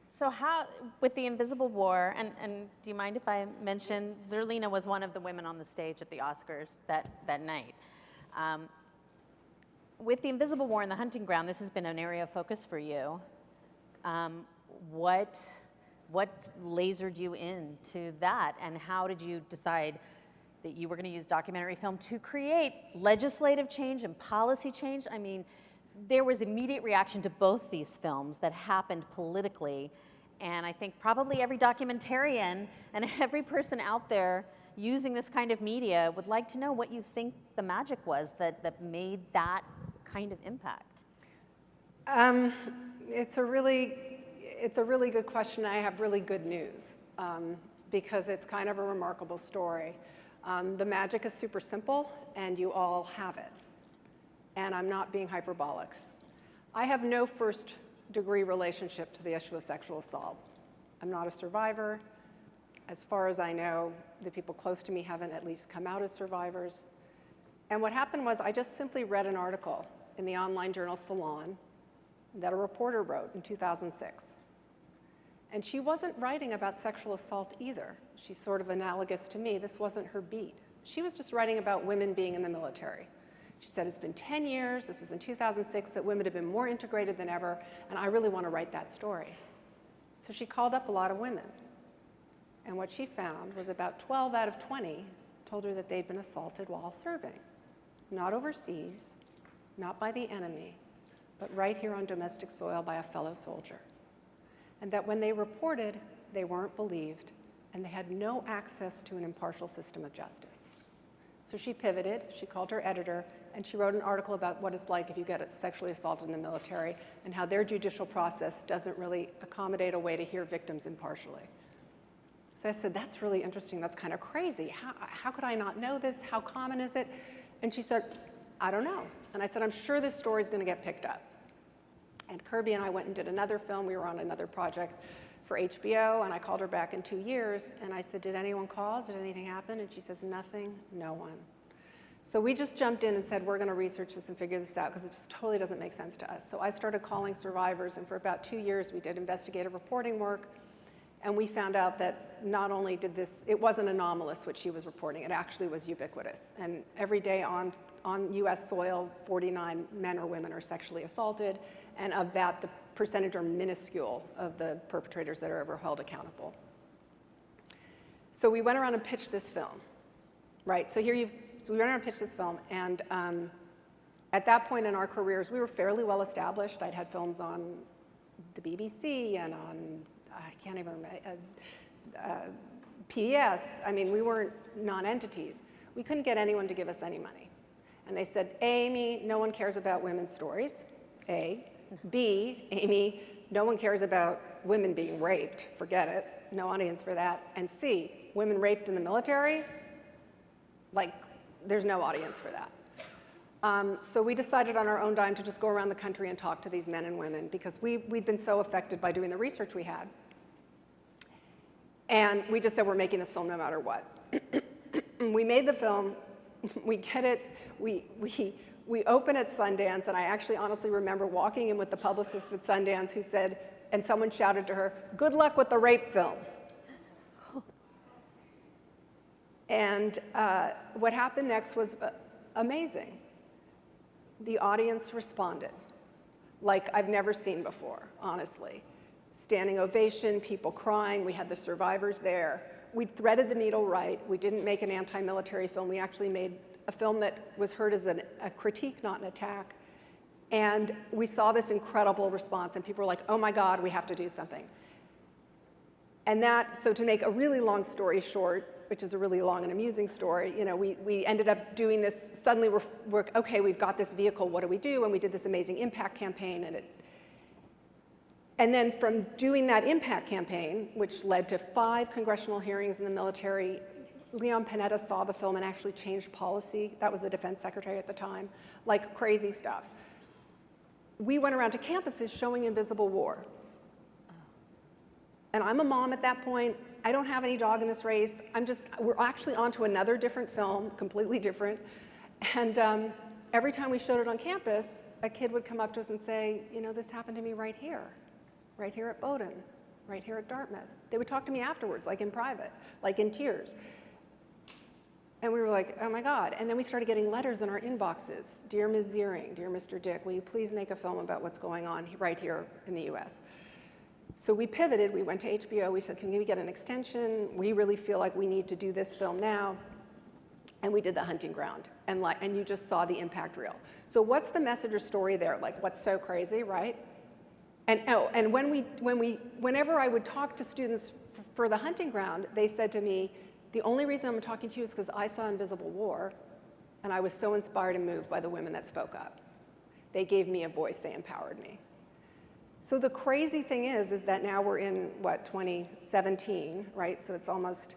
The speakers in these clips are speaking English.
So how, with the Invisible War, and do you mind if I mention, Zerlina was one of the women on the stage at the Oscars that night. With the Invisible War and the hunting ground, this has been an area of focus for you. What lasered you into that, and how did you decide that you were going to use documentary film to create legislative change and policy change? I mean, there was immediate reaction to both these films that happened politically, and I think probably every documentarian and every person out there using this kind of media would like to know what you think the magic was that made that kind of impact. It's a really good question. I have really good news because it's kind of a remarkable story. The magic is super simple, and you all have it. And I'm not being hyperbolic. I have no first-degree relationship to the issue of sexual assault. I'm not a survivor. As far as I know, the people close to me haven't at least come out as survivors. And what happened was I just simply read an article in the online journal Salon that a reporter wrote in 2006. And she wasn't writing about sexual assault either. She's sort of analogous to me. This wasn't her beat. She was just writing about women being in the military. She said, it's been 10 years, this was in 2006, that women have been more integrated than ever, and I really want to write that story. So she called up a lot of women. And what she found was about 12 out of 20 told her that they'd been assaulted while serving. Not overseas, not by the enemy, but right here on domestic soil by a fellow soldier. And that when they reported, they weren't believed, and they had no access to an impartial system of justice. So she pivoted, she called her editor, and she wrote an article about what it's like if you get sexually assaulted in the military and how their judicial process doesn't really accommodate a way to hear victims impartially. So I said, that's really interesting, that's kind of crazy. How could I not know this? How common is it? And she said, I don't know. And I said, I'm sure this story's going to get picked up. And Kirby and I went and did another film. We were on another project for HBO, and I called her back in 2 years, and I said, did anyone call? Did anything happen? And she says, nothing, no one. So we just jumped in and said, we're going to research this and figure this out, because it just totally doesn't make sense to us. So I started calling survivors, and for about 2 years, we did investigative reporting work, and we found out that not only did this, it wasn't anomalous what she was reporting, it actually was ubiquitous. And every day on US soil, 49 men or women are sexually assaulted, and of that, the percentage are minuscule of the perpetrators that are ever held accountable. So we went around and pitched this film, right? So we went around and pitched this film, and at that point in our careers, we were fairly well established. I'd had films on the BBC and on, I can't even remember, PBS. I mean, we weren't non-entities. We couldn't get anyone to give us any money. And they said, A, Amy, no one cares about women's stories, A. B, Amy, no one cares about women being raped, forget it, no audience for that. And C, women raped in the military, like, there's no audience for that. So we decided on our own dime to just go around the country and talk to these men and women, because we'd been so affected by doing the research we had. And we just said, we're making this film no matter what. We made the film, we get it, we open at Sundance, and I actually honestly remember walking in with the publicist at Sundance who said, and someone shouted to her, good luck with the rape film. And what happened next was amazing. The audience responded like I've never seen before, honestly. Standing ovation, people crying, we had the survivors there. We threaded the needle right. We didn't make an anti-military film. We actually made a film that was heard as a critique, not an attack. And we saw this incredible response, and people were like, oh my God, we have to do something. And so to make a really long story short, which is a really long and amusing story, you know, we ended up doing this, suddenly we're okay, we've got this vehicle, what do we do? And we did this amazing impact campaign, and then from doing that impact campaign, which led to 5 congressional hearings in the military, Leon Panetta saw the film and actually changed policy. That was the defense secretary at the time, like crazy stuff. We went around to campuses showing Invisible War. And I'm a mom at that point. I don't have any dog in this race. We're actually onto another different film, completely different. And every time we showed it on campus, a kid would come up to us and say, you know, this happened to me right here at Bowdoin, right here at Dartmouth. They would talk to me afterwards, like in private, like in tears. And we were like, oh my God. And then we started getting letters in our inboxes. Dear Ms. Zierling, dear Mr. Dick, will you please make a film about what's going on right here in the US? So we pivoted, we went to HBO, we said, can we get an extension? We really feel like we need to do this film now. And we did The Hunting Ground, and you just saw the impact reel. So what's the message or story there? Like, what's so crazy, right? And whenever I would talk to students for The Hunting Ground, they said to me, the only reason I'm talking to you is because I saw Invisible War, and I was so inspired and moved by the women that spoke up. They gave me a voice, they empowered me. So the crazy thing is that now we're in, what, 2017, right? So it's almost,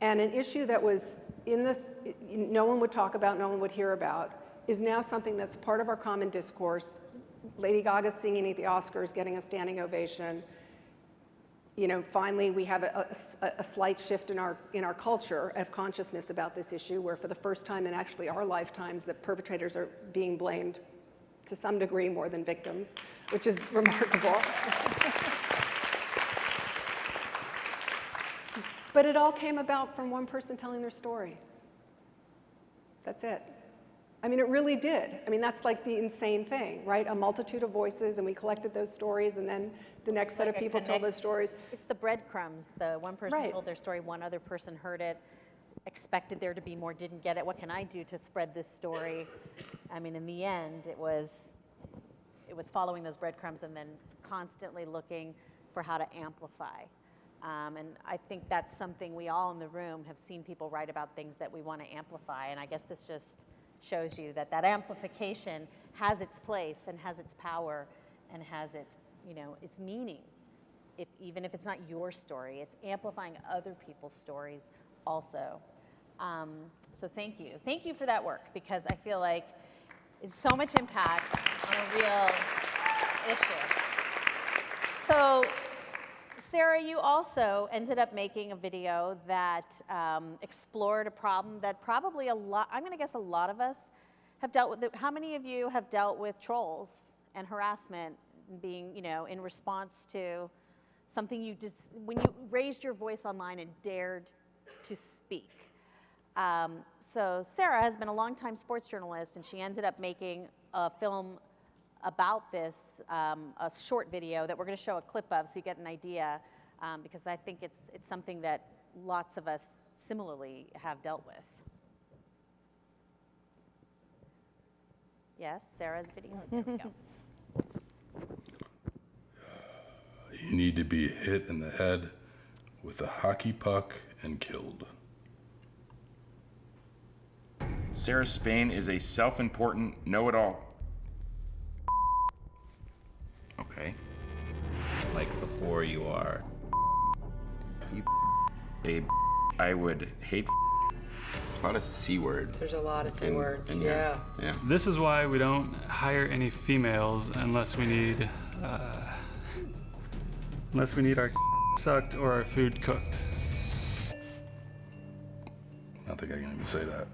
and an issue that was in this, no one would talk about, no one would hear about, is now something that's part of our common discourse. Lady Gaga singing at the Oscars, getting a standing ovation. You know, finally we have a slight shift in our culture of consciousness about this issue, where for the first time in actually our lifetimes, the perpetrators are being blamed to some degree more than victims, which is remarkable. But it all came about from one person telling their story. That's it. I mean, it really did. I mean, that's like the insane thing, right? A multitude of voices, and we collected those stories, and then the next set of people told those stories. It's the breadcrumbs. The one person Right. told their story, one other person heard it, expected there to be more, didn't get it. What can I do to spread this story? I mean, in the end, it was following those breadcrumbs and then constantly looking for how to amplify. And I think that's something we all in the room have seen people write about, things that we want to amplify. And I guess this just shows you that amplification has its place and has its power and has its, you know, its meaning. Even if it's not your story, it's amplifying other people's stories also. So thank you. Thank you for that work, because I feel like it's so much impact on a real issue. So, Sarah, you also ended up making a video that explored a problem that probably I'm going to guess a lot of us have dealt with. How many of you have dealt with trolls and harassment being, you know, in response to something you did when you raised your voice online and dared to speak? So Sarah has been a longtime sports journalist, and she ended up making a film about this, a short video that we're going to show a clip of so you get an idea, because I think it's something that lots of us similarly have dealt with. Yes, Sarah's video. There we go. You need to be hit in the head with a hockey puck and killed. Sarah Spain is a self-important know-it-all. Okay. Like before you are. You I would hate. A lot of C word. There's a lot of C words, yeah. Yeah. This is why we don't hire any females unless we need our sucked or our food cooked. I don't think I can even say that.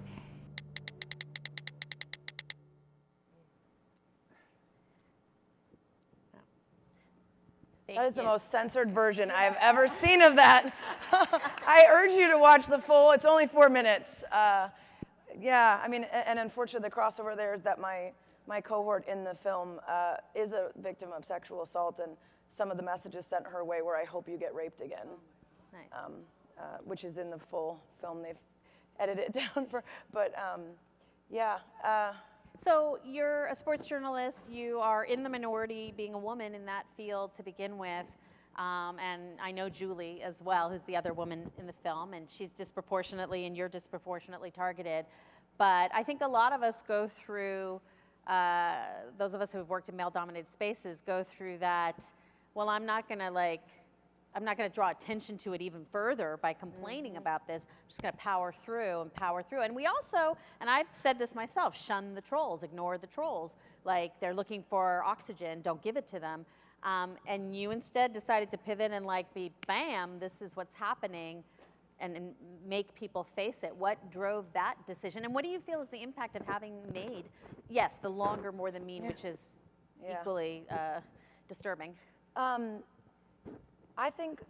That is the most censored version I have ever seen of that. I urge you to watch the full, it's only 4 minutes. Yeah, I mean, and unfortunately the crossover there is that my cohort in the film is a victim of sexual assault, and some of the messages sent her way were, I hope you get raped again. Nice. Which is in the full film. They've edited it down for, but yeah. So you're a sports journalist. You are in the minority, being a woman in that field to begin with. And I know Julie as well, who's the other woman in the film, and she's disproportionately, and you're disproportionately targeted. But I think a lot of us go through, those of us who have worked in male-dominated spaces go through that, well, I'm not gonna draw attention to it even further by complaining about this. I'm just gonna power through and power through. And we also, and I've said this myself, shun the trolls, ignore the trolls. Like, they're looking for oxygen, don't give it to them. And you instead decided to pivot and like be, bam, this is what's happening. and make people face it? What drove that decision? And what do you feel is the impact of having made, yes, the longer More Than Mean, which is equally disturbing? I think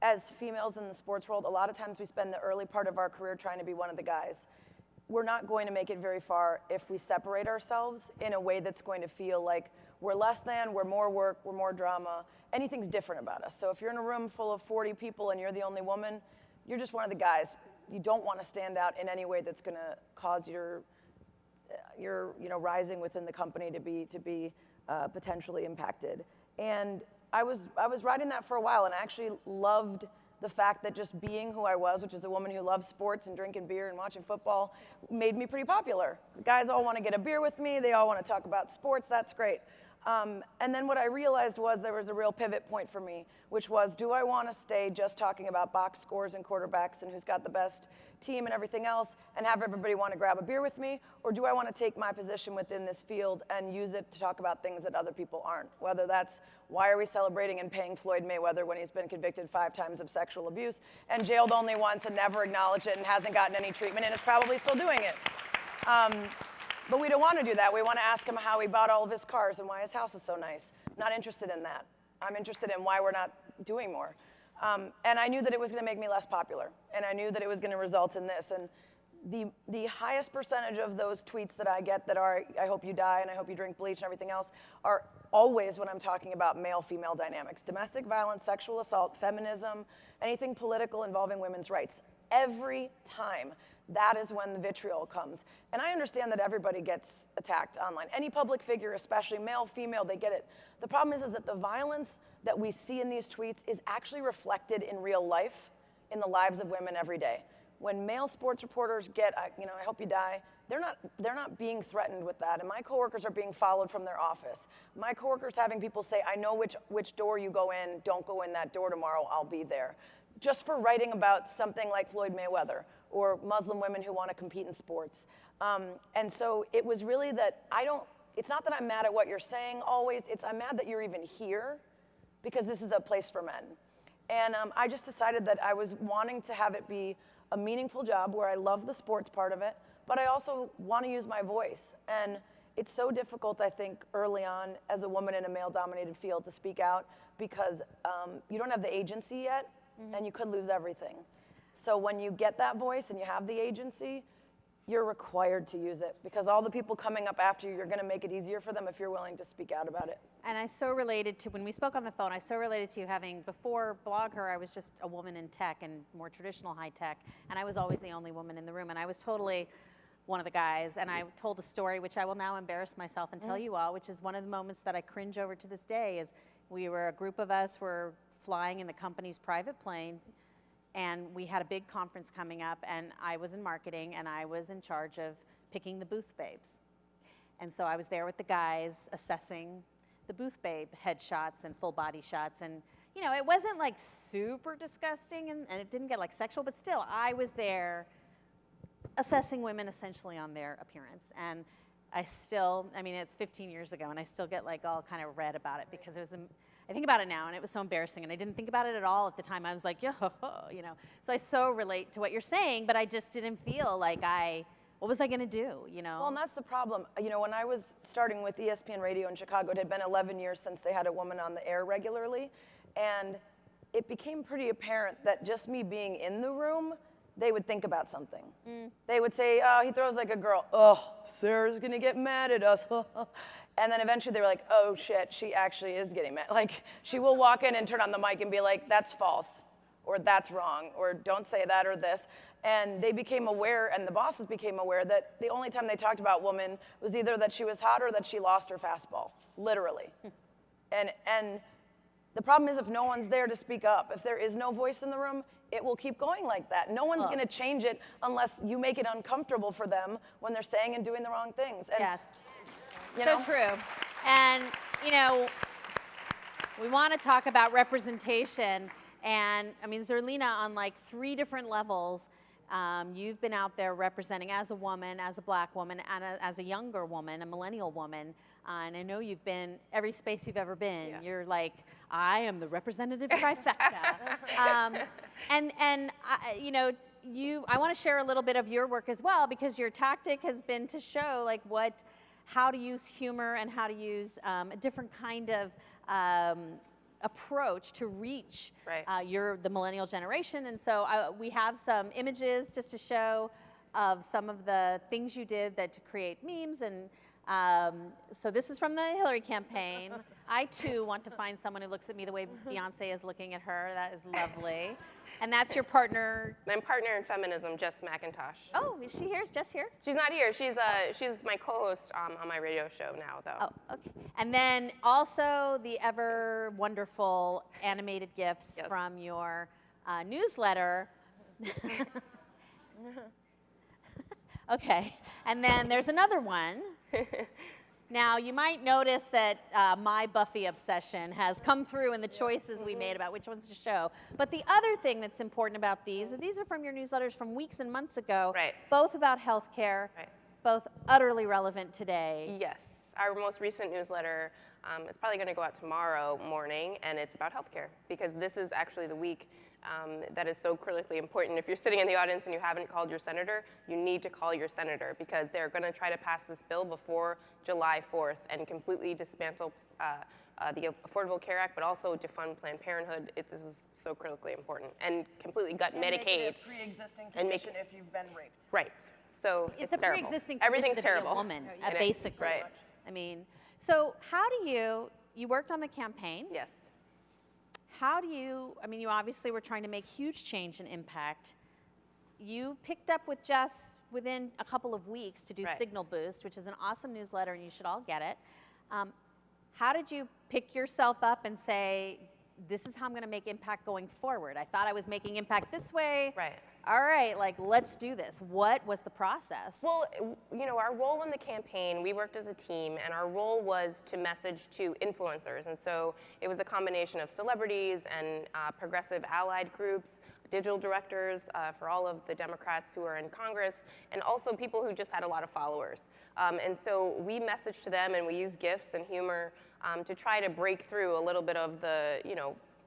as females in the sports world, a lot of times we spend the early part of our career trying to be one of the guys. We're not going to make it very far if we separate ourselves in a way that's going to feel like we're less than, we're more work, we're more drama. Anything's different about us. So if you're in a room full of 40 people and you're the only woman, you're just one of the guys. You don't want to stand out in any way that's going to cause your rising within the company to be potentially impacted. And I was riding that for a while, and I actually loved the fact that just being who I was, which is a woman who loves sports and drinking beer and watching football, made me pretty popular. The guys all want to get a beer with me. They all want to talk about sports. That's great. And then what I realized was there was a real pivot point for me, which was, do I want to stay just talking about box scores and quarterbacks and who's got the best team and everything else and have everybody want to grab a beer with me? Or do I want to take my position within this field and use it to talk about things that other people aren't? Whether that's, why are we celebrating and paying Floyd Mayweather when he's been convicted 5 times of sexual abuse and jailed only once and never acknowledged it and hasn't gotten any treatment and is probably still doing it? But we don't want to do that. We want to ask him how he bought all of his cars and why his house is so nice. Not interested in that. I'm interested in why we're not doing more. And I knew that it was going to make me less popular. And I knew that it was going to result in this. And the highest percentage of those tweets that I get that are, I hope you die and I hope you drink bleach and everything else, are always when I'm talking about male-female dynamics. Domestic violence, sexual assault, feminism, anything political involving women's rights. Every time. That is when the vitriol comes. And I understand that everybody gets attacked online. Any public figure, especially male, female, they get it. The problem is that the violence that we see in these tweets is actually reflected in real life, in the lives of women every day. When male sports reporters get, I hope you die, they're not being threatened with that. And my coworkers are being followed from their office. My coworkers having people say, I know which door you go in, don't go in that door tomorrow, I'll be there. Just for writing about something like Floyd Mayweather or Muslim women who want to compete in sports. And so it was really that it's not that I'm mad at what you're saying always, I'm mad that you're even here because this is a place for men. And I just decided that I was wanting to have it be a meaningful job where I love the sports part of it, but I also want to use my voice. And it's so difficult, I think, early on as a woman in a male-dominated field to speak out because you don't have the agency yet, and you could lose everything. So when you get that voice and you have the agency, you're required to use it because all the people coming up after you, you're going to make it easier for them if you're willing to speak out about it. And I so related to, when we spoke on the phone, I so related to you having, before BlogHer, I was just a woman in tech and more traditional high tech, and I was always the only woman in the room, and I was totally one of the guys, and I told a story, which I will now embarrass myself and tell you all, which is one of the moments that I cringe over to this day, is a group of us were flying in the company's private plane, and we had a big conference coming up, and I was in marketing, and I was in charge of picking the booth babes. And so I was there with the guys assessing the booth babe headshots and full body shots, and it wasn't like super disgusting, and it didn't get like sexual, but still, I was there assessing women essentially on their appearance. And it's 15 years ago, and I still get like all kind of red about it because it was I think about it now, and it was so embarrassing, and I didn't think about it at all at the time. I was like, So I so relate to what you're saying, but I just didn't feel like what was I going to do, Well, and that's the problem. When I was starting with ESPN Radio in Chicago, it had been 11 years since they had a woman on the air regularly, and it became pretty apparent that just me being in the room, they would think about something. They would say, oh, he throws like a girl. Oh, Sarah's going to get mad at us. And then eventually they were like, oh shit, she actually is getting mad. Like, she will walk in and turn on the mic and be like, that's false, or that's wrong, or don't say that, or this. And they became aware, and the bosses became aware, that the only time they talked about women was either that she was hot or that she lost her fastball, literally. And the problem is if no one's there to speak up, if there is no voice in the room, it will keep going like that. No one's going to change it unless you make it uncomfortable for them when they're saying and doing the wrong things. And, yes. So true. And, we want to talk about representation. And, Zerlina, on like 3 different levels, You've been out there representing as a woman, as a black woman, and as a younger woman, a millennial woman. And I know you've been every space you've ever been. Yeah. You're like, I am the representative trifecta. I want to share a little bit of your work as well, because your tactic has been to show like how to use humor and how to use a different kind of approach to reach Right. the millennial generation. And so we have some images just to show of some of the things you did to create memes. And so this is from the Hillary campaign. I too want to find someone who looks at me the way Beyonce is looking at her. That is lovely. And that's your partner. My partner in feminism, Jess McIntosh. Oh, is she here? Is Jess here? She's not here. She's my co-host on my radio show now, though. Oh, okay. And then also the ever wonderful animated GIFs Yes. from your newsletter. Okay. And then there's another one. Now, you might notice that my Buffy obsession has come through in the choices we made about which ones to show. But the other thing that's important about these are from your newsletters from weeks and months ago, Right. both about healthcare, Right. both utterly relevant today. Yes. Our most recent newsletter is probably going to go out tomorrow morning, and it's about healthcare, because this is actually the week that is so critically important. If you're sitting in the audience and you haven't called your senator, you need to call your senator, because they're going to try to pass this bill before July 4th and completely dismantle the Affordable Care Act, but also defund Planned Parenthood. This is so critically important, and completely gut And make Medicaid. it a pre-existing And make condition if you've been raped. Right. So It's it's a terrible. pre-existing Everything's condition to terrible. be a woman, It is. basically. Right. I mean, so how do you worked on the campaign. Yes. How do you obviously were trying to make huge change and impact. You picked up with Jess within a couple of weeks to do Right. Signal Boost, which is an awesome newsletter, and you should all get it. How did you pick yourself up and say, this is how I'm going to make impact going forward? I thought I was making impact this way. Right. All right, let's do this. What was the process? Well, our role in the campaign, we worked as a team, and our role was to message to influencers. And so it was a combination of celebrities and progressive allied groups, digital directors for all of the Democrats who are in Congress, and also people who just had a lot of followers. And so we messaged to them, and we used GIFs and humor to try to break through a little bit of the,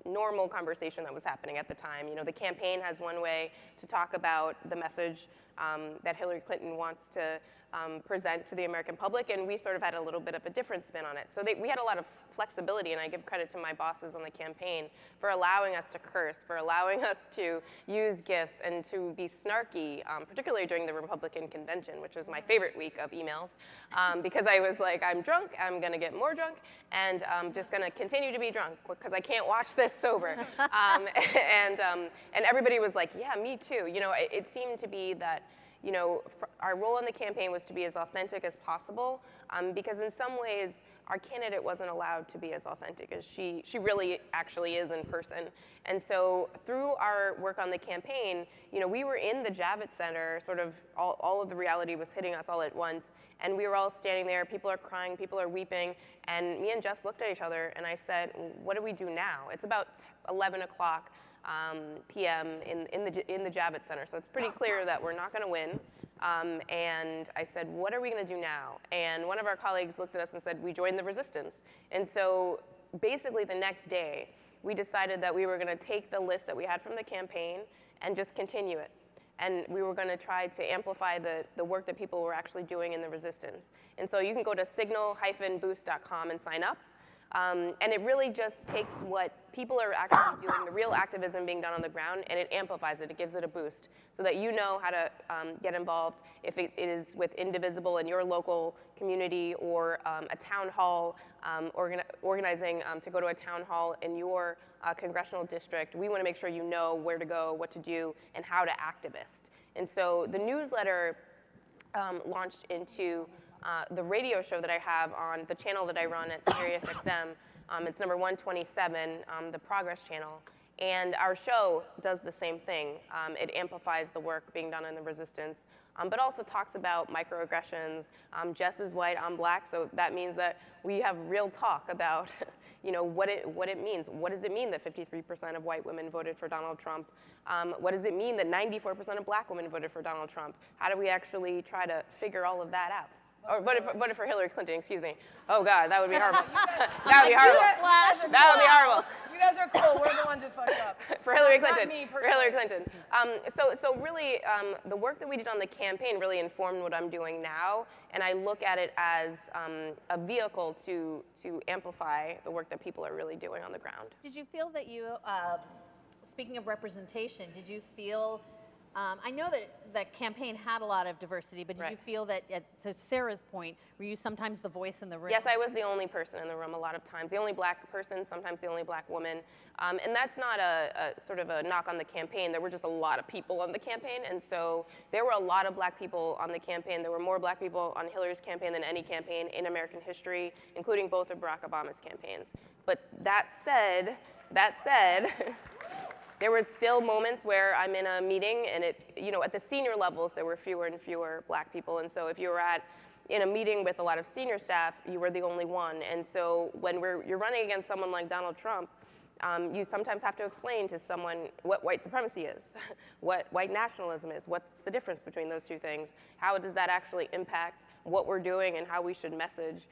normal conversation that was happening at the time. The campaign has one way to talk about the message that Hillary Clinton wants to present to the American public, and we sort of had a little bit of a different spin on it. So we had a lot of flexibility, and I give credit to my bosses on the campaign for allowing us to curse, for allowing us to use GIFs and to be snarky, particularly during the Republican convention, which was my favorite week of emails, because I was like, I'm drunk, I'm gonna get more drunk, and I'm just gonna continue to be drunk because I can't watch this sober. And everybody was like, yeah, me too. It seemed to be that our role in the campaign was to be as authentic as possible, because in some ways, our candidate wasn't allowed to be as authentic as she really actually is in person. And so through our work on the campaign, we were in the Javits Center, sort of all of the reality was hitting us all at once, and we were all standing there, people are crying, people are weeping, and me and Jess looked at each other, and I said, what do we do now? It's about 11 o'clock. p.m. in the Javits Center. So it's pretty clear that we're not going to win. And I said, what are we going to do now? And one of our colleagues looked at us and said, we joined the resistance. And so basically the next day, we decided that we were going to take the list that we had from the campaign and just continue it. And we were going to try to amplify the work that people were actually doing in the resistance. And so you can go to signal-boost.com and sign up. And it really just takes what people are actually doing, the real activism being done on the ground, and it amplifies it. It gives it a boost so that you know how to get involved if it is with Indivisible in your local community or a town hall, organizing to go to a town hall in your congressional district. We want to make sure you know where to go, what to do, and how to activist. And so the newsletter launched into the radio show that I have on the channel that I run at SiriusXM. It's number 127, the Progress channel. And our show does the same thing. It amplifies the work being done in the resistance. but also talks about microaggressions. Jess is white, I'm black, so that means that we have real talk about what it means. What does it mean that 53% of white women voted for Donald Trump? What does it mean that 94% of black women voted for Donald Trump? How do we actually try to figure all of that out? Or voted for Hillary Clinton, excuse me. Oh God, that would be horrible. That would be horrible. That would be horrible. You guys are cool. We're the ones who fucked up. For Hillary Clinton. Not me For personally. Hillary Clinton. So really, the work that we did on the campaign really informed what I'm doing now, and I look at it as a vehicle to amplify the work that people are really doing on the ground. Did you feel that you, speaking of representation, did you feel, I know that the campaign had a lot of diversity, but did you feel that, to Sarah's point, were you sometimes the voice in the room? Yes, I was the only person in the room a lot of times, the only black person, sometimes the only black woman. And that's not a sort of a knock on the campaign. There were just a lot of people on the campaign, and so there were a lot of black people on the campaign. There were more black people on Hillary's campaign than any campaign in American history, including both of Barack Obama's campaigns. But that said, there was still moments where I'm in a meeting and at the senior levels, there were fewer and fewer black people. And so if you were in a meeting with a lot of senior staff, you were the only one. And so when you're running against someone like Donald Trump, you sometimes have to explain to someone what white supremacy is, what white nationalism is, what's the difference between those two things, how does that actually impact what we're doing and how we should message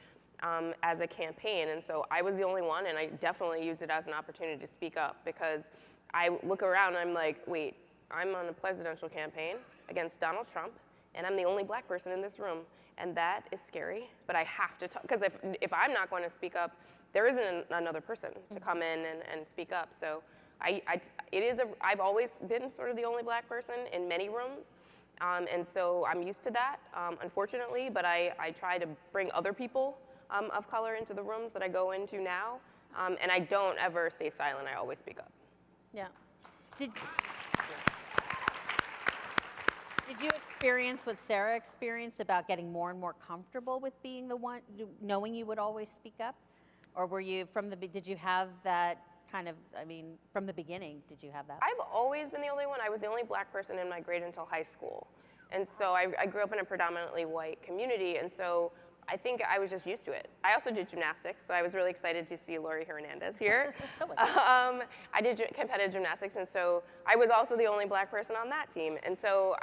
as a campaign. And so I was the only one, and I definitely used it as an opportunity to speak up, because I look around and I'm like, wait, I'm on a presidential campaign against Donald Trump, and I'm the only black person in this room, and that is scary, but I have to talk, because if I'm not going to speak up, there isn't another person to come in and speak up. So I've always been sort of the only black person in many rooms, and so I'm used to that, unfortunately, but I try to bring other people of color into the rooms that I go into now, and I don't ever stay silent, I always speak up. Yeah. Did you experience what Sarah experienced about getting more and more comfortable with being the one, knowing you would always speak up? Or were you, did you have that kind of, from the beginning, did you have that? I've always been the only one. I was the only black person in my grade until high school. And so I grew up in a predominantly white community, and so I think I was just used to it. I also did gymnastics, so I was really excited to see Lori Hernandez here. I did competitive gymnastics, and so I was also the only black person on that team. And so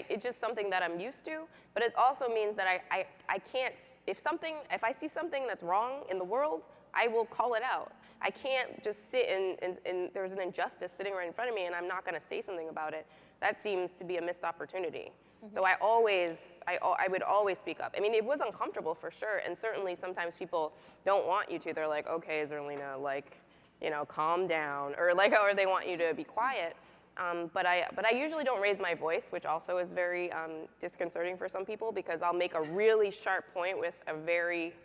it's just something that I'm used to, but it also means that I can't, if I see something that's wrong in the world, I will call it out. I can't just sit and there's an injustice sitting right in front of me and I'm not gonna say something about it. That seems to be a missed opportunity. So I would always speak up. It was uncomfortable for sure, and certainly sometimes people don't want you to. They're like, okay, Zerlina, calm down, or they want you to be quiet. But I usually don't raise my voice, which also is very disconcerting for some people, because I'll make a really sharp point with a very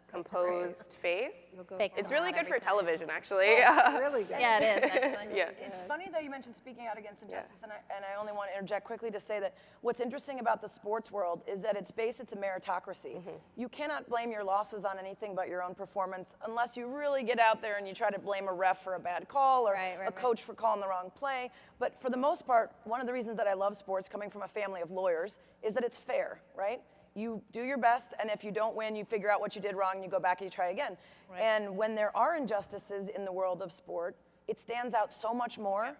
composed face. It's really good for television, actually. Really good. Yeah, it is, actually. Yeah. It's funny that you mentioned speaking out against injustice, and I only want to interject quickly to say that what's interesting about the sports world is that it's a meritocracy. You cannot blame your losses on anything but your own performance unless you really get out there and you try to blame a ref for a bad call or a coach for calling the wrong play. But for the most part, one of the reasons that I love sports, coming from a family of lawyers, is that it's fair, right? You do your best, and if you don't win, you figure out what you did wrong, and you go back and you try again. Right. And when there are injustices in the world of sport, it stands out so much more.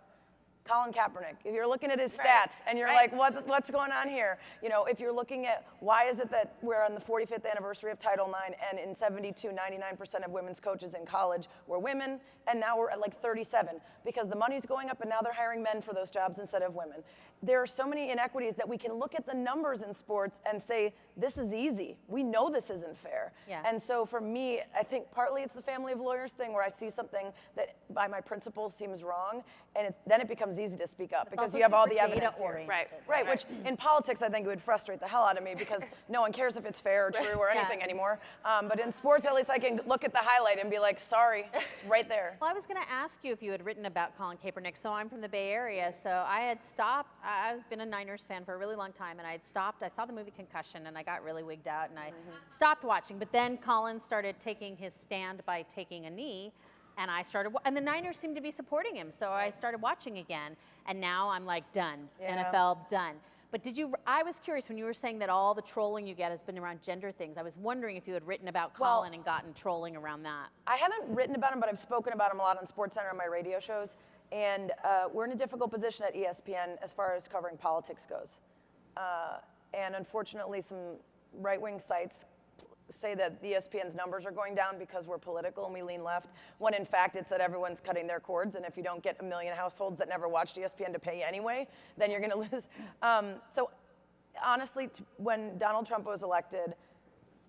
Colin Kaepernick, if you're looking at his stats and you're like, what's going on here? If you're looking at why is it that we're on the 45th anniversary of Title IX, and in 72, 99% of women's coaches in college were women, and now we're at 37, because the money's going up and now they're hiring men for those jobs instead of women. There are so many inequities that we can look at the numbers in sports and say, this is easy. We know this isn't fair. Yeah. And so for me, I think partly it's the family of lawyers thing, where I see something that by my principles seems wrong, and then it becomes easy to speak up, because you have all the evidence here. Right, which in politics I think it would frustrate the hell out of me, because no one cares if it's fair or true or anything anymore. But in sports, at least I can look at the highlight and be like, sorry, it's right there. Well, I was going to ask you if you had written about Colin Kaepernick. So I'm from the Bay Area, so I had stopped. I've been a Niners fan for a really long time, and I had stopped. I saw the movie Concussion, and I got really wigged out, and I stopped watching. But then Colin started taking his stand by taking a knee, and and the Niners seemed to be supporting him, so I started watching again, and now I'm like, done. NFL, done. But I was curious when you were saying that all the trolling you get has been around gender things. I was wondering if you had written about Colin and gotten trolling around that. I haven't written about him, but I've spoken about him a lot on SportsCenter on my radio shows. And we're in a difficult position at ESPN as far as covering politics goes. And unfortunately, some right-wing sites say that ESPN's numbers are going down because we're political and we lean left, when in fact it's that everyone's cutting their cords, and if you don't get 1 million households that never watched ESPN to pay you anyway, then you're gonna lose. So honestly, when Donald Trump was elected,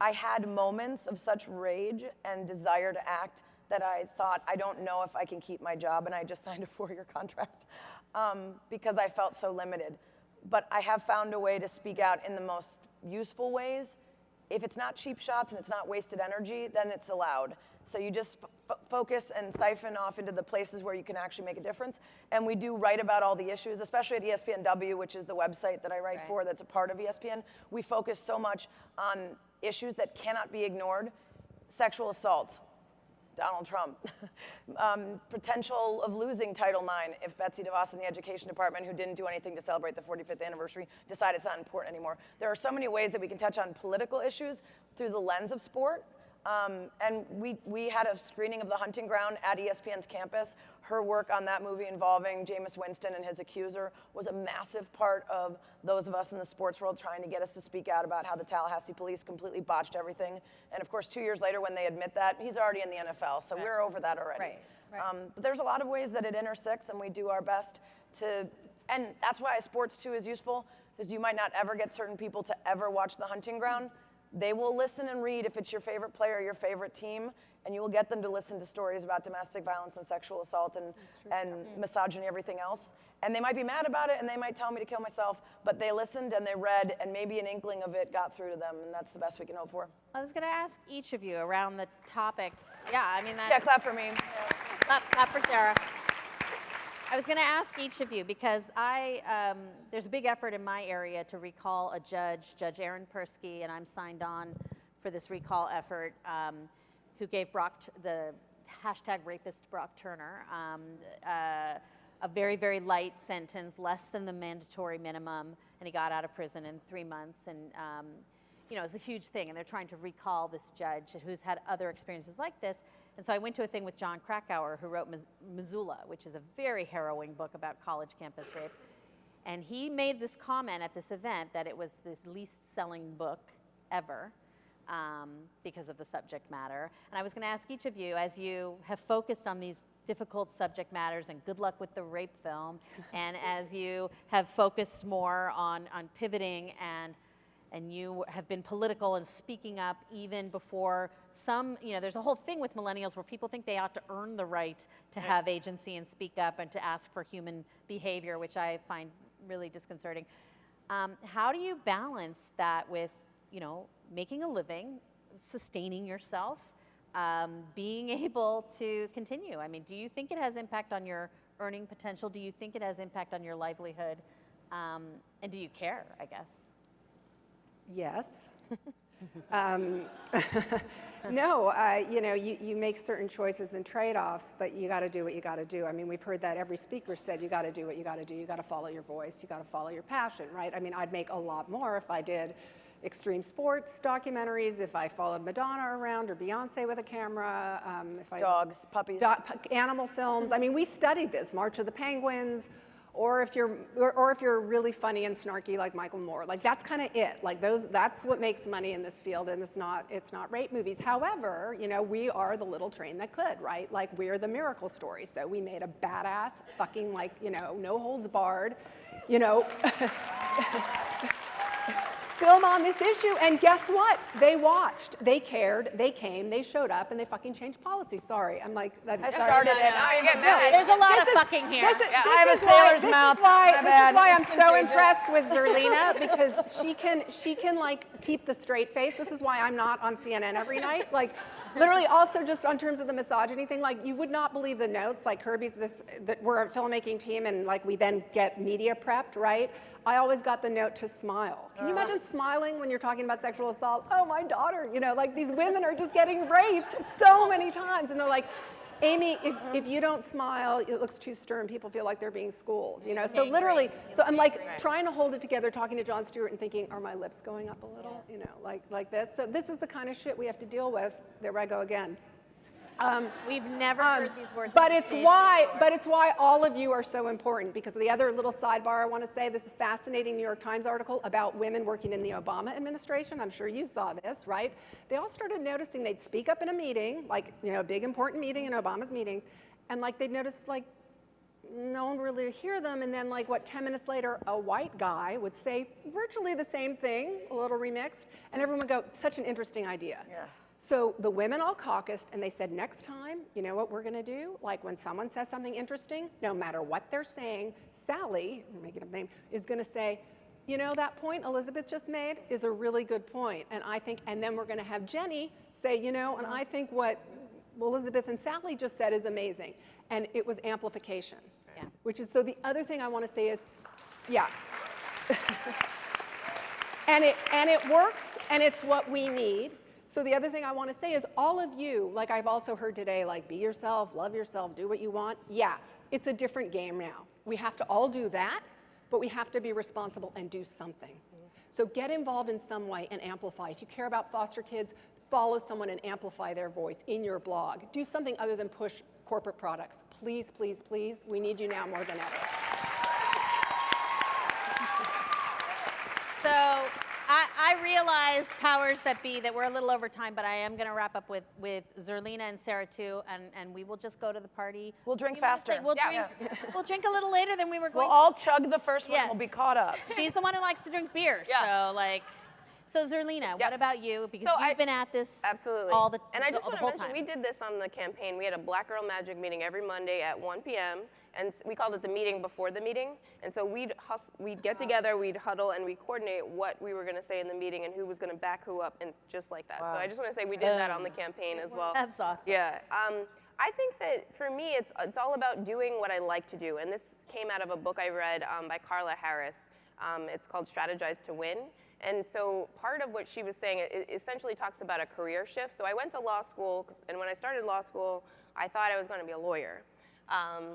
I had moments of such rage and desire to act that I thought, I don't know if I can keep my job, and I just signed a 4-year contract because I felt so limited. But I have found a way to speak out in the most useful ways. If it's not cheap shots and it's not wasted energy, then it's allowed. So you just focus and siphon off into the places where you can actually make a difference. And we do write about all the issues, especially at ESPNW, which is the website that I write for that's a part of ESPN. We focus so much on issues that cannot be ignored. Sexual assault, Donald Trump. Potential of losing Title IX if Betsy DeVos in the Education Department, who didn't do anything to celebrate the 45th anniversary, decide it's not important anymore. There are so many ways that we can touch on political issues through the lens of sport. And we had a screening of The Hunting Ground at ESPN's campus. Her work on that movie involving Jameis Winston and his accuser was a massive part of those of us in the sports world trying to get us to speak out about how the Tallahassee police completely botched everything. And of course, 2 years later, when they admit that, he's already in the NFL, so we're over that already. But there's a lot of ways that it intersects, and we do our best to, and that's why sports too is useful, because you might not ever get certain people to ever watch The Hunting Ground. They will listen and read if it's your favorite player or your favorite team, and you will get them to listen to stories about domestic violence and sexual assault and misogyny, everything else. And they might be mad about it, and they might tell me to kill myself, but they listened and they read, and maybe an inkling of it got through to them, and that's the best we can hope for. I was going to ask each of you around the topic. Yeah, I mean that. Yeah, clap for me. Clap for Sarah. I was going to ask each of you because there's a big effort in my area to recall a judge, Judge Aaron Persky, and I'm signed on for this recall effort, who gave the hashtag rapist Brock Turner a very, very light sentence, less than the mandatory minimum, and he got out of prison in 3 months. And you know, it's a huge thing, and they're trying to recall this judge who's had other experiences like this. And so I went to a thing with John Krakauer, who wrote Missoula, which is a very harrowing book about college campus rape. And he made this comment at this event that it was this least selling book ever because of the subject matter. And I was going to ask each of you, as you have focused on these difficult subject matters, and good luck with the rape film, and as you have focused more on pivoting and you have been political and speaking up even before some, you know, there's a whole thing with millennials where people think they ought to earn the right to have agency and speak up and to ask for human behavior, which I find really disconcerting. How do you balance that with, you know, making a living, sustaining yourself, being able to continue? I mean, do you think it has impact on your earning potential? Do you think it has impact on your livelihood? And do you care, I guess? Yes. No, you know, you make certain choices and trade-offs, but you got to do what you got to do. I mean, we've heard that every speaker said you got to do what you got to do. You got to follow your voice. You got to follow your passion, right? I mean, I'd make a lot more if I did extreme sports documentaries, if I followed Madonna around or Beyonce with a camera, if I Dogs, puppies, animal films. I mean, we studied this, March of the Penguins. Or if you're really funny and snarky like Michael Moore, like that's kind of it. Like that's what makes money in this field, and it's not rape movies. However, you know, we are the little train that could, right? Like we're the miracle story. So we made a badass fucking, like, you know, no holds barred, you know, film on this issue, and guess what? They watched, they cared, they came, they showed up, and they fucking changed policy. Sorry, I'm like, I started it. Now you get mad. There's a lot of fucking here. I have a sailor's mouth. This is why I'm so impressed with Zerlina, because she can like keep the straight face. This is why I'm not on CNN every night. Like, literally, also just on terms of the misogyny thing, like you would not believe the notes. Like Kirby's that we're a filmmaking team, and like we then get media prepped, right? I always got the note to smile. Can you imagine smiling when you're talking about sexual assault? Oh, my daughter, you know, like these women are just getting raped so many times. And they're like, Amy, if you don't smile, it looks too stern. People feel like they're being schooled, you know? So literally, so I'm like trying to hold it together, talking to Jon Stewart and thinking, are my lips going up a little? You know, like this. So this is the kind of shit we have to deal with. There I go again. We've never heard these words But on it's stage why, before. but it's why all of you are so important, because the other little sidebar I want to say, this is a fascinating New York Times article about women working in the Obama administration. I'm sure you saw this, right? They all started noticing they'd speak up in a meeting, like, you know, a big important meeting in Obama's meetings, and like they'd notice like no one really hear them, and then like what, 10 minutes later, a white guy would say virtually the same thing, a little remixed, and everyone would go, such an interesting idea. Yeah. So the women all caucused, and they said, next time, you know what we're going to do? Like when someone says something interesting, no matter what they're saying, Sally, we're making up a name, is going to say, you know, that point Elizabeth just made is a really good point. And I think, and then we're going to have Jenny say, you know, and I think what Elizabeth and Sally just said is amazing. And it was amplification. Yeah. Which is, so the other thing I want to say is, yeah. and it works, and it's what we need. So the other thing I want to say is all of you, like I've also heard today, like be yourself, love yourself, do what you want. Yeah, it's a different game now. We have to all do that, but we have to be responsible and do something. So get involved in some way and amplify. If you care about foster kids, follow someone and amplify their voice in your blog. Do something other than push corporate products. Please, please, please, we need you now more than ever. So I realize, powers that be, that we're a little over time, but I am going to wrap up with Zerlina and Sarah too, and we will just go to the party. We'll drink You wanna faster. say- We'll, Yeah. drink, we'll drink a little later than we were We'll going all chug the first one, Yeah. and we'll be caught up. She's the one who likes to drink beer, Yeah. so like. So Zerlina, what about you? Because So you've been at this Absolutely. all the And I just the want to whole mention, time. we did this on the campaign. We had a Black Girl Magic meeting every Monday at 1 p.m. And we called it the meeting before the meeting. And so we'd get together, we'd huddle, and we'd coordinate what we were going to say in the meeting and who was going to back who up, and just like that. So I just want to say we did that on the campaign as well. That's awesome. Yeah. I think that for me, it's all about doing what I like to do. And this came out of a book I read by Carla Harris. It's called Strategize to Win. And so part of what she was saying, it essentially talks about a career shift. So I went to law school, and when I started law school, I thought I was going to be a lawyer,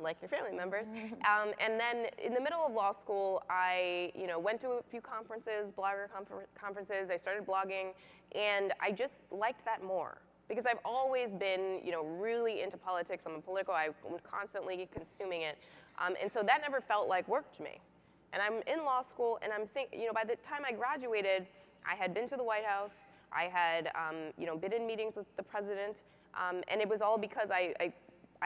like your family members. And then in the middle of law school, I went to a few conferences, blogger conferences. I started blogging, and I just liked that more. Because I've always been, really into politics. I'm a political. I'm constantly consuming it, and so that never felt like work to me. And I'm in law school, and I'm thinking, by the time I graduated, I had been to the White House. I had, been in meetings with the president, and it was all because I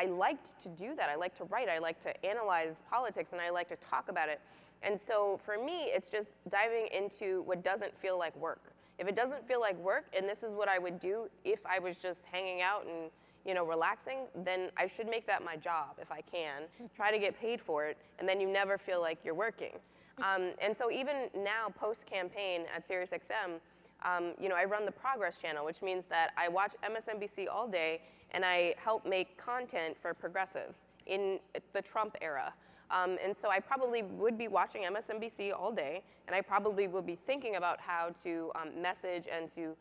liked to do that. I like to write. I like to analyze politics, and I like to talk about it. And so for me, it's just diving into what doesn't feel like work. If it doesn't feel like work, and this is what I would do if I was just hanging out and relaxing, then I should make that my job if I can. Try to get paid for it, and then you never feel like you're working. And so even now, post-campaign at SiriusXM, I run the Progress channel, which means that I watch MSNBC all day, and I help make content for progressives in the Trump era. And so I probably would be watching MSNBC all day, and I probably would be thinking about how to message and to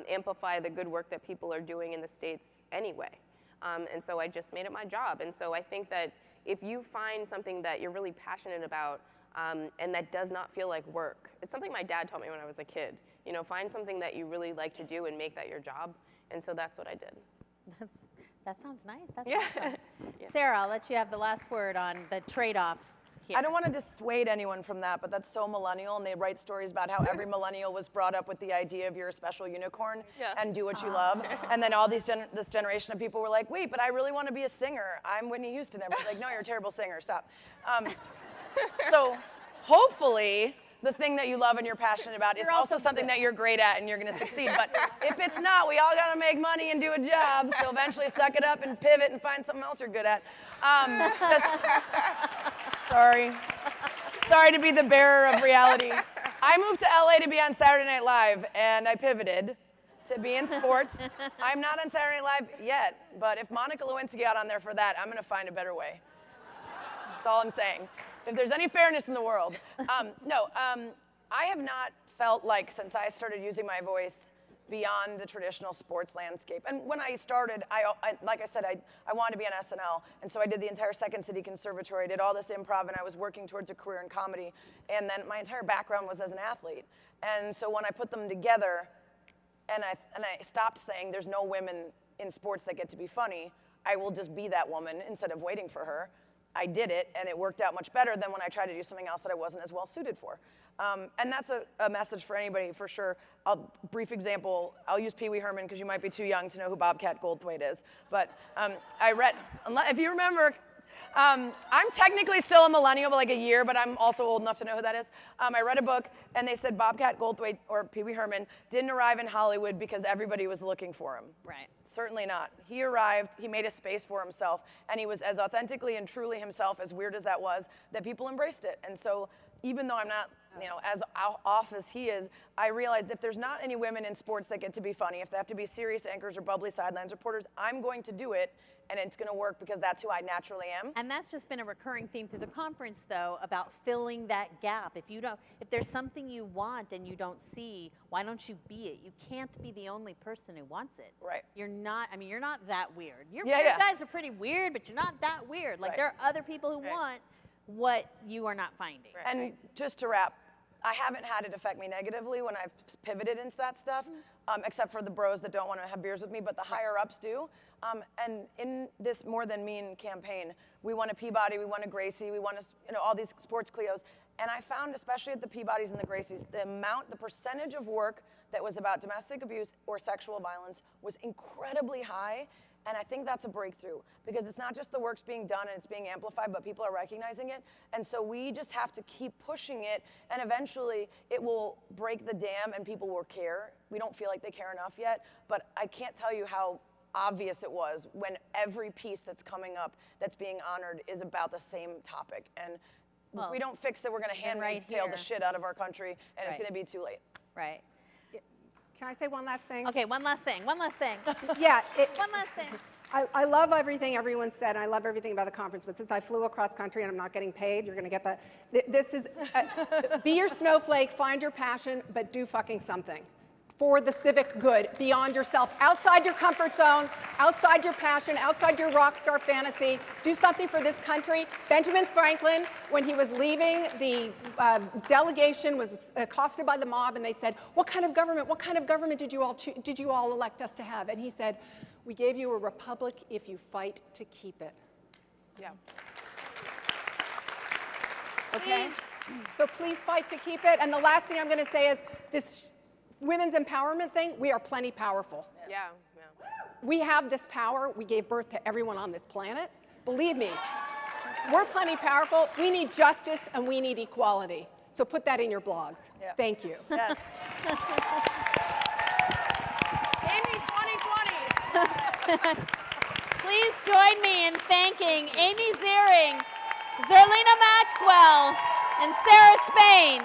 amplify the good work that people are doing in the States anyway. And so I just made it my job. And so I think that if you find something that you're really passionate about and that does not feel like work, it's something my dad taught me when I was a kid. Find something that you really like to do and make that your job. And so that's what I did. That sounds nice. That's Yeah. awesome. Sarah, I'll let you have the last word on the trade-offs here. I don't want to dissuade anyone from that, but that's so millennial, and they write stories about how every millennial was brought up with the idea of you're a special unicorn and do what you love. And then all this generation of people were like, wait, but I really want to be a singer. I'm Whitney Houston. Everyone's like, no, you're a terrible singer. Stop. So hopefully the thing that you love and you're passionate about is also something that you're great at and you're going to succeed. But if it's not, we all got to make money and do a job. So eventually suck it up and pivot and find something else you're good at. Sorry to be the bearer of reality. I moved to LA to be on Saturday Night Live, and I pivoted to be in sports. I'm not on Saturday Night Live yet, but if Monica Lewinsky got on there for that, I'm going to find a better way. That's all I'm saying. If there's any fairness in the world. I have not felt like, since I started using my voice, beyond the traditional sports landscape. And when I started, like I said, I wanted to be on SNL, and so I did the entire Second City Conservatory, I did all this improv, and I was working towards a career in comedy, and then my entire background was as an athlete. And so when I put them together, and I stopped saying there's no women in sports that get to be funny, I will just be that woman instead of waiting for her. I did it, and it worked out much better than when I tried to do something else that I wasn't as well suited for. And that's a message for anybody, for sure. Brief example, I'll use Pee Wee Herman because you might be too young to know who Bobcat Goldthwait is. But I read, if you remember, I'm technically still a millennial by like a year, but I'm also old enough to know who that is. I read a book, and they said Bobcat Goldthwait, or Pee Wee Herman, didn't arrive in Hollywood because everybody was looking for him. Right. Certainly not. He arrived, he made a space for himself, and he was as authentically and truly himself, as weird as that was, that people embraced it. And so even though I'm not, as off as he is, I realized if there's not any women in sports that get to be funny, if they have to be serious anchors or bubbly sidelines reporters, I'm going to do it, and it's going to work because that's who I naturally am. And that's just been a recurring theme through the conference, though, about filling that gap. If there's something you want and you don't see, why don't you be it? You can't be the only person who wants it. Right. You're not that weird. You Yeah. guys are pretty weird, but you're not that weird. Like, Right. there are other people who want what you are not finding. Right. And just to wrap, I haven't had it affect me negatively when I've pivoted into that stuff, except for the bros that don't want to have beers with me, but the higher ups do. And in this More Than Mean campaign, we won a Peabody, we won a Gracie, we won all these sports Clios. And I found, especially at the Peabodys and the Gracies, the percentage of work that was about domestic abuse or sexual violence was incredibly high. And I think that's a breakthrough because it's not just the work's being done and it's being amplified, but people are recognizing it. And so we just have to keep pushing it, and eventually it will break the dam and people will care. We don't feel like they care enough yet, but I can't tell you how obvious it was when every piece that's coming up that's being honored is about the same topic. And if we don't fix it, we're going to Handmaid's Tale the shit out of our country, and it's going to be too late. Right. Can I say one last thing? Okay, one last thing. One last thing. One last thing. I love everything everyone said, and I love everything about the conference, but since I flew across country and I'm not getting paid, you're going to get that. This is, be your snowflake, find your passion, but do fucking something for the civic good, beyond yourself, outside your comfort zone, outside your passion, outside your rock star fantasy. Do something for this country. Benjamin Franklin, when he was leaving, the delegation was accosted by the mob, and they said, what kind of government did you all elect us to have? And he said, we gave you a republic if you fight to keep it. Yeah. Okay? So please fight to keep it. And the last thing I'm going to say is this women's empowerment thing, we are plenty powerful. Yeah. We have this power. We gave birth to everyone on this planet. Believe me, we're plenty powerful. We need justice and we need equality. So put that in your blogs. Yeah. Thank you. Yes. Amy 2020. Please join me in thanking Amy Zierling, Zerlina Maxwell, and Sarah Spain.